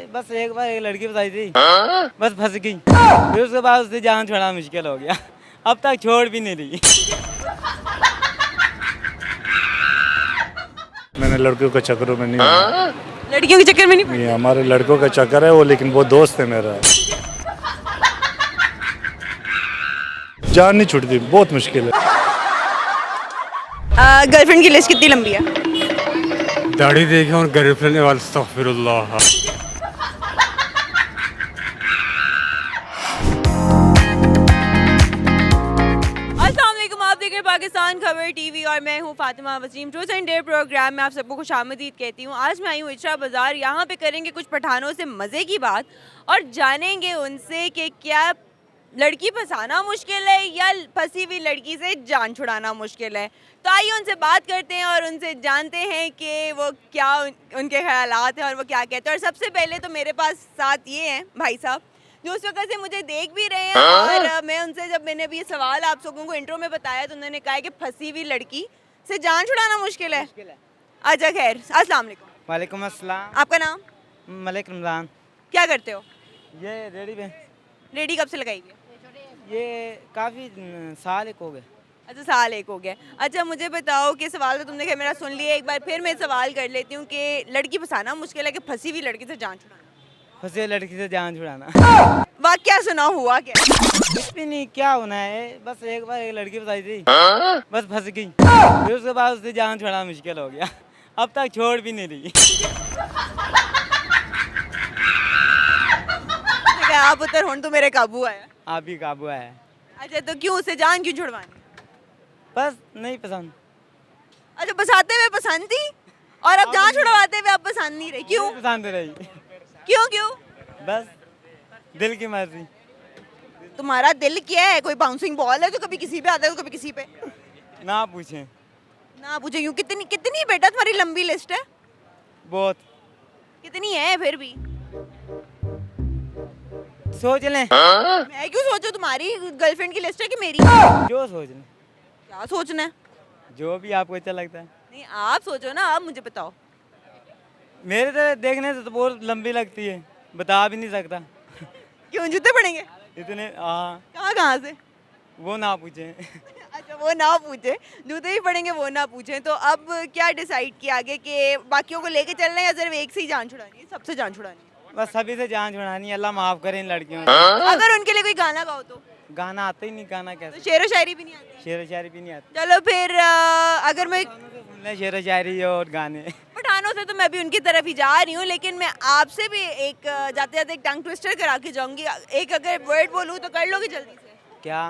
बस एक बार एक लड़की बताई थी, बस फंस गई। फिर उसके बाद उससे जान छुड़ाना मुश्किल हो गया। अब तक छोड़ भी नहीं रही। मैंने लड़कियों के चक्करों में नहीं आया। लड़कियों के चक्कर में नहीं पड़ी? ये हमारे लड़कों का चक्कर है वो, लेकिन वो दोस्त है मेरा। जान नहीं छूटती, बहुत मुश्किल है। गर्लफ्रेंड की लिस्ट कितनी लंबी है? दाढ़ी देखे और गर्लफ्रेंड वाले अस्तगफिरुल्लाह। अस्सलाम वालेकुम, आप देख रहे हैं पाकिस्तान खबर टीवी और मैं हूं Fatima Waseem. Truth and dare programme में आप सबको खुशामदीद कहती हूं। आज मैं आई हूं इचरा बाज़ार। यहाँ पे करेंगे कुछ पठानों से मज़े की बात और जानेंगे उनसे कि क्या लड़की फंसाना मुश्किल है या फंसी हुई लड़की से जान छुड़ाना मुश्किल है। तो आइए उनसे बात करते हैं और उनसे जानते हैं कि वो क्या उनके ख्यालात हैं और वो क्या कहते हैं। और सबसे पहले तो मेरे पास साथ ये हैं भाई साहब जो उस वक्त से मुझे देख भी रहे हैं और मैं उनसे जब मैंने अभी ये सवाल आप सबों को इंट्रो में बताया तो उन्होंने कहा कि फंसी हुई लड़की से जान छुड़ाना मुश्किल है। अच्छा खैर, अस्सलाम वालेकुम। वालेकुम अस्सलाम। आपका नाम? मलिक रमज़ान। क्या करते हो? ये रेडी पे रेडी कब से लगाई हुई है? ये काफ़ी साल एक हो गए। अच्छा, साल एक हो गया। अच्छा मुझे बताओ कि सवाल तो तुमने खैर मेरा सुन लिया, एक बार फिर मैं सवाल कर लेती हूँ कि लड़की फंसाना मुश्किल है कि फंसी हुई लड़की से जान छुड़ाना? फंसे लड़की से जान छुड़ाना। वाकया सुना हुआ क्या? कुछ भी नहीं, क्या होना है, बस एक बार एक लड़की बताई थी, बस फंस गई। फिर उसके बाद उससे जान छुड़ाना मुश्किल हो गया। अब तक छोड़ भी नहीं रही। आप उतर हुण तो मेरे काबू आया। आप ही काबू है। अच्छा तो क्यों, उसे जान क्यों छुड़वानी? बस नहीं पसंद। अच्छा, बसाते हुए पसंद थी और अब जान छुड़वाते हुए आप पसंद नहीं रहे, क्यों? नहीं पसंद रही। क्यों क्यों? बस दिल की मर्जी। तुम्हारा दिल क्या है? कोई बाउंसिंग बॉल है जो कभी किसी पे आता है तो कभी किसी पे? ना पूछें। ना पूछे क्यों? कितनी कितनी बेटा तुम्हारी लंबी लिस्ट है? बहुत। कितनी है फिर भी? सोच लें। मैं क्यों सोचूं? तुम्हारी गर्लफ्रेंड की लिस्ट है कि मेरी? जो सोच लें, क्या सोचना है? जो भी आपको अच्छा लगता है। नहीं आप सोचो ना, आप मुझे बताओ। मेरे तो देखने से तो बहुत लंबी लगती है, बता भी नहीं सकता। क्यों, जूते पड़ेंगे? इतने हाँ। कहाँ से? वो ना पूछें। अच्छा वो ना पूछे, जूते भी पड़ेंगे वो ना पूछे। तो अब क्या डिसाइड किया आगे कि बाकियों को लेके चलना है या सिर्फ एक से ही जान छुड़ानी है? सबसे जान छुड़ानी है? बस सभी से जान छुड़ानी है। अल्लाह माफ करे इन लड़कियों को। अगर उनके लिए कोई गाना गाओ तो? गाना आता ही नहीं, गाना तो कैसे? शेर व शायरी भी नहीं आती? शेर व शायरी भी नहीं आती। चलो फिर अगर मैं सुन ले शेर व शायरी और गाने। पठानों से तो मैं भी उनकी तरफ ही जा रही हूँ, लेकिन मैं आपसे भी एक जाते जाते एक टंग ट्विस्टर करा के जाऊंगी। एक अगर वर्ड बोलूँ तो कर लोगे जल्दी से? क्या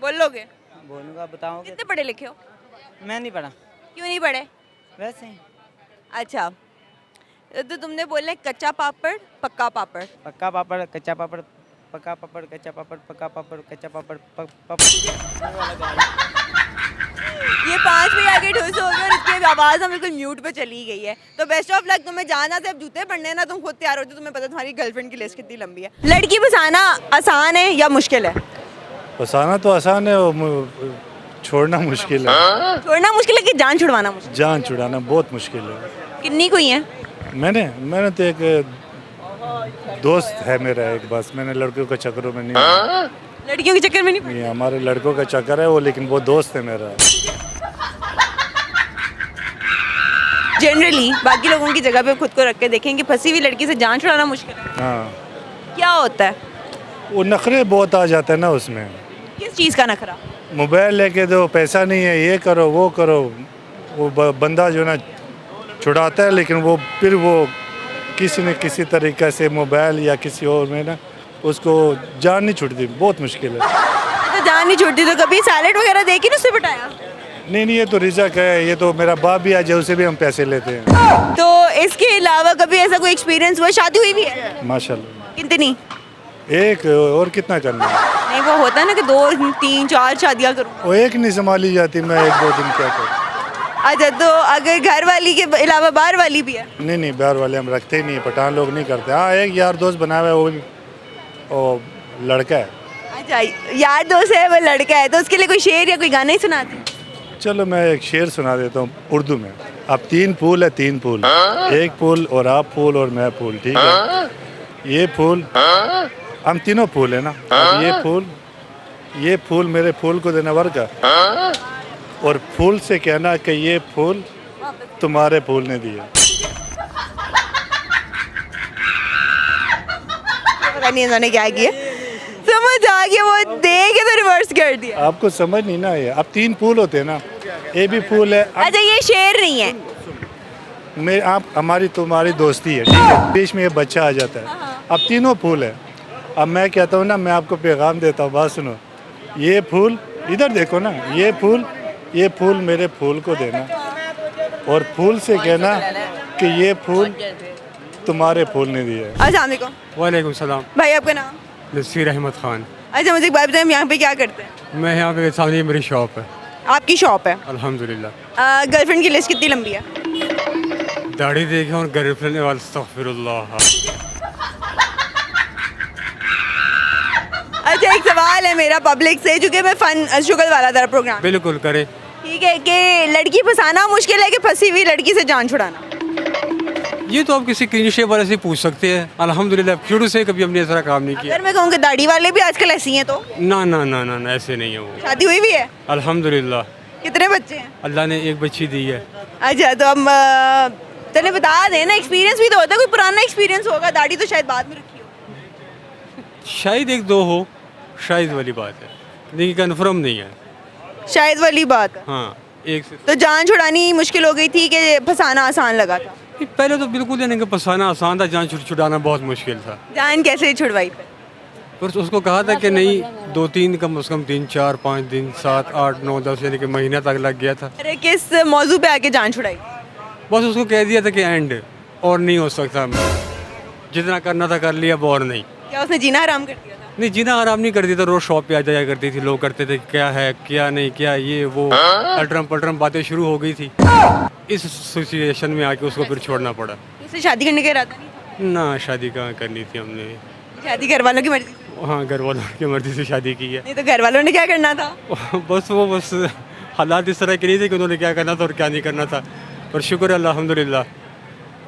बोल लोगे? बोलूँगा, बताओगे? कितने पढ़े लिखे हो? मैं नहीं पढ़ा। क्यों नहीं पढ़े? वैसे ही। अच्छा तो तुमने बोला कच्चा पापड़ पक्का पापड़। पक्का पापड़ कच्चा पापड़, पक्का पापड़ कच्चा पापड़, पक्का पापड़ कच्चा पापड़, पापड़। ये 5 भी आगे ठोस हो गए और इसकी आवाज़ हम बिल्कुल म्यूट पे चली गई है। तो बेस्ट ऑफ लक, तुम्हें जाना से अब जूते पड़ने ना, तुम खुद तैयार हो जाओ। तुम्हें पता तुम्हारी गर्लफ्रेंड की लिस्ट कितनी लंबी है। लड़की फंसाना आसान है या मुश्किल है? फंसाना तो आसान है और छोड़ना मुश्किल है। छोड़ना मुश्किल है कि जान छुड़वाना मुश्किल? जान छुड़ाना बहुत मुश्किल है। कितनी कोई है? मैंने तो एक दोस्त है मेरा एक, बस मैंने लड़कियों के चक्करों में नहीं आया। लड़कियों के चक्कर में नहीं पड़ी? ये हमारे लड़कों का चक्कर है वो, लेकिन वो दोस्त है मेरा। जनरली बाकी लोगों की जगह पे खुद को रख के देखें कि फंसी हुई लड़की से जान छुड़ाना मुश्किल है। हाँ, क्या होता है? वो नखरे बहुत आ जाते हैं ना उसमें। किस चीज़ का नखरा? मोबाइल लेके दो, पैसा नहीं है, ये करो वो करो। वो बंदा जो ना छुड़ाता है, लेकिन वो फिर वो किसी न किसी तरीक़े से मोबाइल या किसी और में ना उसको जान नहीं छूटती, बहुत मुश्किल है। तो जान नहीं छूटती तो कभी सैलेड वगैरह दे के उससे बिठाया? नहीं, ये तो रिज़्क है, ये तो मेरा बाप भी आ जाए उसे भी हम पैसे लेते हैं। तो इसके अलावा कभी ऐसा कोई एक्सपीरियंस हुआ? शादी हुई भी है? माशाल्लाह। कितनी? एक, और कितना करना है? नहीं वो होता है ना कि 2 3 4 शादियाँ करूँ। वो एक नहीं संभाली जाती, मैं 1-2 दिन क्या करूँ। अच्छा तो अगर घर वाली के अलावा बाहर वाली भी है? नहीं, बाहर वाले हम रखते ही नहीं, पठान लोग नहीं करते। हाँ, एक यार दोस्त बना हुआ है, वो भी लड़का है। अच्छा यार दोस्त है, वो लड़का है, तो उसके लिए कोई शेर या कोई गाना ही सुनाते? चलो मैं एक शेर सुना देता हूँ उर्दू में। अब 3 फूल है, 3 फूल, एक फूल और आप फूल और मैं फूल, ठीक है। ये फूल हम तीनों फूल है ना। अब ये फूल मेरे फूल को देना वर्ग है और फूल से कहना कि ये फूल तुम्हारे फूल ने दिया। पता नहीं इन्होंने क्या किया, समझ आ गया, वो दे के तो रिवर्स कर दिया। आपको समझ नहीं ना आया। अब 3 फूल होते हैं ना, ये भी फूल है। अच्छा ये शेर नहीं है। मैं आप हमारी तुम्हारी दोस्ती है, ठीक है। बीच में ये बच्चा आ जाता है। अब तीनों फूल है। अब मैं कहता हूँ ना, मैं आपको पैगाम देता हूँ, बात सुनो। ये फूल इधर देखो ना, ये फूल मेरे फूल को देना और फूल से कहना कि ये फूल तुम्हारे फूल ने दिया है। अस्सलाम वालेकुम। वालेकुम सलाम। भाई आपका नाम? नसीर अहमद खान। अच्छा मुझे एक बात बताएं, यहाँ पे क्या करते हैं? मैं यहाँ पे सामने मेरी शॉप है। आपकी शॉप है? अल्हम्दुलिल्लाह। गर्लफ्रेंड की लिस्ट कितनी लंबी है? दाढ़ी देखे और गर्लफ्रेंड वाला अस्तगफिरुल्लाह। अच्छा एक सवाल है मेरा पब्लिक से, चूंकि मैं फन शुगल वाला था प्रोग्राम। बिल्कुल करे। ठीक है कि लड़की फंसाना मुश्किल है कि फंसी हुई लड़की से जान छुड़ाना? ये तो आप किसी क्लीनिशे वाले से पूछ सकते हैं। अल्हम्दुलिल्लाह शुरू से कभी हमने ऐसा काम नहीं किया। अगर मैं कहूँ कि दाढ़ी वाले भी आजकल ऐसी हैं तो? ना ना ना ना ना, ऐसे नहीं है वो। शादी हुई भी है? अल्हम्दुलिल्लाह। कितने बच्चे हैं? अल्लाह ने एक बच्ची दी है। अच्छा तो अब चले बता देना, एक्सपीरियंस भी तो होता है, कोई पुराना एक्सपीरियंस होगा। दाढ़ी तो शायद बाद में रखी हो। शायद 1-2 हो, शायद वाली बात है, लेकिन कन्फर्म नहीं है। शायद वाली बात है। हाँ, एक से तो जान छुड़ानी मुश्किल हो गई थी कि फंसाना आसान लगा था? पहले तो बिल्कुल यानी कि फंसाना आसान था, जान छुड़ाना बहुत मुश्किल था। जान कैसे छुड़वाई फिर? पर उसको कहा था कि नहीं 2-3 कम से कम 3, 4, 5 दिन, 7, 8, 9, 10 यानी कि महीना तक लग गया था। अरे किस मौजू पे आके जान छुड़ाई? बस उसको कह दिया था कि एंड और नहीं हो सकता, जितना करना था कर लिया, अब और नहीं। क्या उसने जीना हराम कर दिया था? नहीं, जीना आराम नहीं करती था, रोज शॉप पे आ जाया करती थी, लोग करते थे क्या है क्या नहीं, क्या ये वो, अल्ट्रम पल्ट्रम बातें शुरू हो गई थी। इस सिचुएशन में आके उसको फिर छोड़ना पड़ा। उससे शादी करने का इरादा नहीं था? ना, शादी कहाँ करनी थी हमने। शादी घर वालों की मर्जी से? हाँ, घर वालों की मर्जी से शादी की है। नहीं तो घर वालों ने क्या करना था? बस हालात इस तरह के नहीं थे कि उन्होंने क्या करना था और क्या नहीं करना था। पर शुक्र है अल्हम्दुलिल्लाह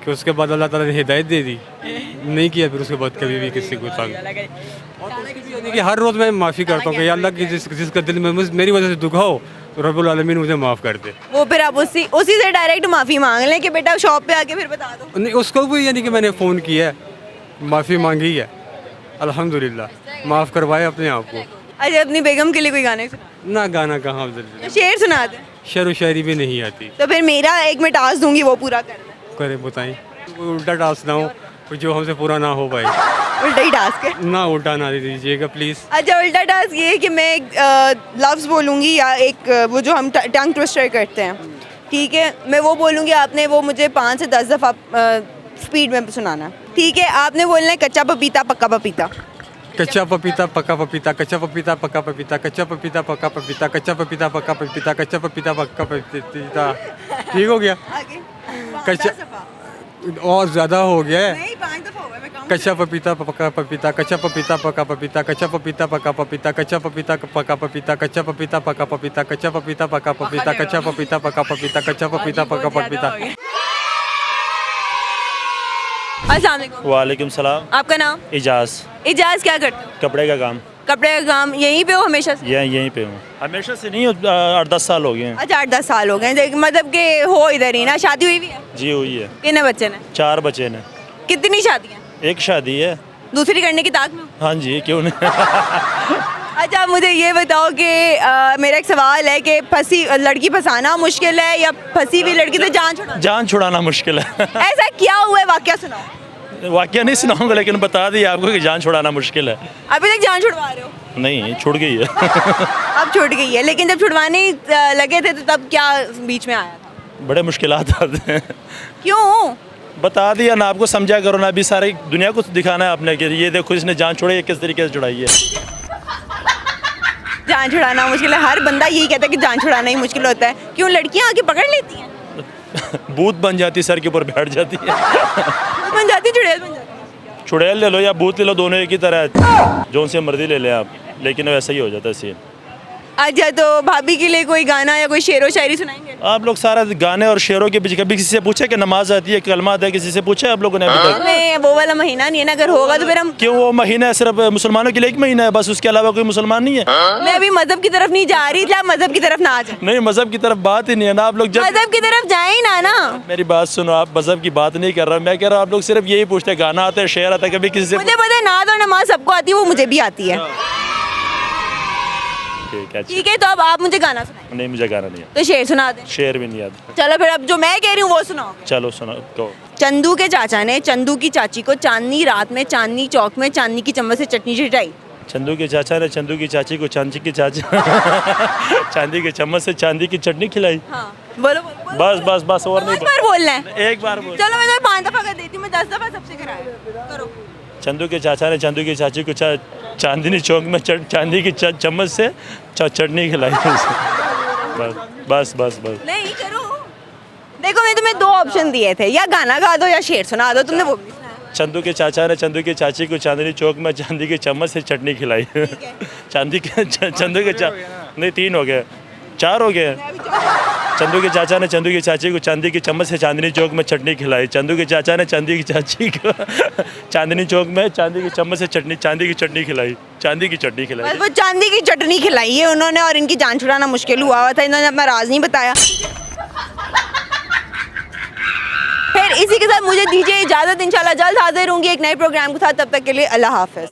कि उसके बाद अल्लाह ताला ने हिदायत दे दी, नहीं किया फिर उसके बाद कभी भी किसी को तंग। और उसकी भी यानी कि हर रोज़ मैं माफ़ी करता हूँ कि अल्लाह की जिसका दिल में मेरी वजह से दुख हो तो रब्बुल आलमीन मुझे माफ़ कर दे। वो फिर आप उसी से डायरेक्ट माफ़ी मांग लें कि बेटा शॉप पे आके फिर बता दो। नहीं, उसको भी यानी कि मैंने फ़ोन किया है, माफ़ी मांगी है, अल्हम्दुलिल्लाह माफ़ करवाए अपने आप को। अच्छा अपनी बेगम के लिए कोई गाने सुना? ना, गाना कहाँ, तो शेर सुना दे। शेर व शायरी भी नहीं आती। तो फिर मेरा एक मैं टास्क दूंगी वो पूरा कर ले। करे बताएं, उल्टा टास्क ना हो जो हमसे पूरा ना हो भाई। उल्टा ही टास्क है ना, उल्टा ना दे दीजिएगा प्लीज़। अच्छा उल्टा टास्क ये है कि मैं एक लफ्ज़ बोलूँगी या एक वो जो हम टंग ट्विस्टर करते हैं, ठीक है, मैं वो बोलूँगी, आपने वो मुझे 5 से 10 दफ़ा स्पीड में सुनाना, ठीक है। आपने बोलना है कच्चा पपीता पक्का पपीता। कच्चा पपीता पक्का पपीता, कच्चा पपीता पक्का पपीता, कच्चा पपीता पक्का पपीता, कच्चा पपीता पक्का पपीता, कच्चा पपीता पक्का पपीता। ठीक हो गया? आगे कच्चा और ज़्यादा हो गया है। नहीं 5 दफ़ा हुआ, मैं काउंट कच्चा पपीता पक्का पपीता, कच्चा पपीता पक्का पपीता, कच्चा पपीता पक्का पपीता, कच्चा पपीता पक्का पपीता, कच्चा पपीता पक्का पपीता, कच्चा पपीता पक्का पपीता, कच्चा पपीता पक्का पपीता, कच्चा पपीता पक्का पपीता। अस्सलाम वालेकुम। वालेकुम सलाम। आपका नाम? इजाज़। इजाज़ क्या करते हो? कपड़े का काम। कपड़े का काम यहीं पे हो हमेशा से? यहीं पे हूँ, हमेशा से नहीं, 8-10 साल हो गए हैं। अच्छा 8-10 साल हो गए, मतलब कि हो इधर ही ना। शादी हुई भी है? जी हुई है। कितने बच्चे ने? 4 बच्चे ने। कितनी शादियाँ? एक शादी है। दूसरी करने की ताक में हो? हाँ जी, क्यों नहीं। अच्छा मुझे ये बताओ कि मेरा एक सवाल है कि फंसी लड़की फंसाना मुश्किल है या फंसी हुई लड़की से जान छुड़ाना? जान छुड़ाना मुश्किल है। ऐसा क्या हुआ है, वाकया सुनाओ। वाकया नहीं सुनाऊंगा, लेकिन बता दिया आपको कि जान छुड़ाना मुश्किल है। अभी तक जान छुड़वा रहे हो? नहीं, छुड़ गई है। अब छूट गई है, लेकिन जब छुड़वाने लगे थे तो तब क्या बीच में आया था? बड़े मुश्किलात आते हैं। क्यों? बता दिया ना आपको, समझा करो ना, अभी सारी दुनिया को दिखाना है आपने कि ये देखो इसने जान छुड़ाई है, किस तरीके से छुड़ाई है। जान छुड़ाना मुश्किल है, हर बंदा यही कहता है कि जान छुड़ाना ही मुश्किल होता है। क्यों, लड़कियां आके पकड़ लेती हैं? भूत बन जाती, सर के ऊपर बैठ जाती है। बन जाती, चुड़ैल बन जाती। चुड़ैल ले लो या भूत ले लो, दोनों एक ही तरह है, जो उनसे मर्जी ले लें आप, लेकिन वैसा ही हो जाता है सीन। अच्छा, तो भाभी के लिए कोई गाना या कोई शेरो शायरी सुनाएंगे? आप लोग सारा गाने और शेरों के पीछे कभी किसी से पूछे कि नमाज आती है, कलमा आता है, किसी से पूछे आप लोगों ने अभी तक? में वो वाला महीना नहीं है ना, अगर होगा तो फिर हम। क्यों वो महीना सिर्फ मुसलमानों के लिए एक महीना है बस, उसके अलावा कोई मुसलमान नहीं है? मैं अभी मजहब की तरफ नहीं जा रही थी, आप मजहब की तरफ ना आ जाए। नहीं, मजहब की तरफ बात ही नहीं है ना। आप लोग जब मजहब की तरफ जाए ही ना। मेरी बात सुनो, आप मजहब की बात नहीं कर रहा, मैं कह रहा हूँ आप लोग सिर्फ यही पूछते हैं, गाना आता है, शेर आता है, कभी किसी से? मुझे पता है नात और नमाज सबको आती है, वो मुझे भी आती है। ठीक है, ठीक है, तो अब आप मुझे गाना सुनाएं। नहीं मुझे गाना नहीं तो शेर सुना दें। आता, शेर भी नहीं आता। चलो फिर अब जो मैं कह रही हूँ वो सुनाओ। चलो सुनो तो। चंदू के चाचा ने चंदू की चाची को चांदनी रात में चांदनी चौक में चांदनी की चम्मच से चटनी छिटाई। चंदू के चाचा ने चंदू की चाची को चांदी की चाची चांदी के चम्मच से चांदी की चटनी खिलाई। हाँ बोलो बोलो, बोलो। बस बस बस और नहीं। 5 बार बोलना है। एक बार बोल। चलो मैं तुम्हें 5 दफा कर देती हूँ, मैं 10 दफा सबसे कराया करो। चंदू के चाचा ने चंदू की चाची को चांदनी चौक में चांदी की चम्मच से चटनी खिलाई। बस बस बस बस। नहीं करो। देखो मैं तुम्हें 2 ऑप्शन दिए थे, या गाना गा दो या शेर सुना दो, तुमने वो भी सुनाया। चंदू के चाचा ने चंदू की चाची को चांदनी चौक में चांदी की चम्मच से चटनी खिलाई। चांदी के चंदू के नहीं 3 हो गए, 4 हो गए। चंदू के चाचा ने चंदू की चाची को चांदी की चम्मच से चांदनी चौक में चटनी खिलाई। चंदू के चाचा ने चांदी की चाची को चांदनी चौक में चांदी की चम्मच से चांदी की चटनी खिलाई। चांदी की चटनी खिलाई। बस वो चांदी की चटनी खिलाई है उन्होंने, और इनकी जान छुड़ाना मुश्किल हुआ था, इन्होंने अपना राज नहीं बताया। फिर इसी के साथ मुझे दीजिए इजाजत, इंशाल्लाह जल्द हाजिर होंगी एक नए प्रोग्राम के साथ, तब तक के लिए अल्लाह हाफिज।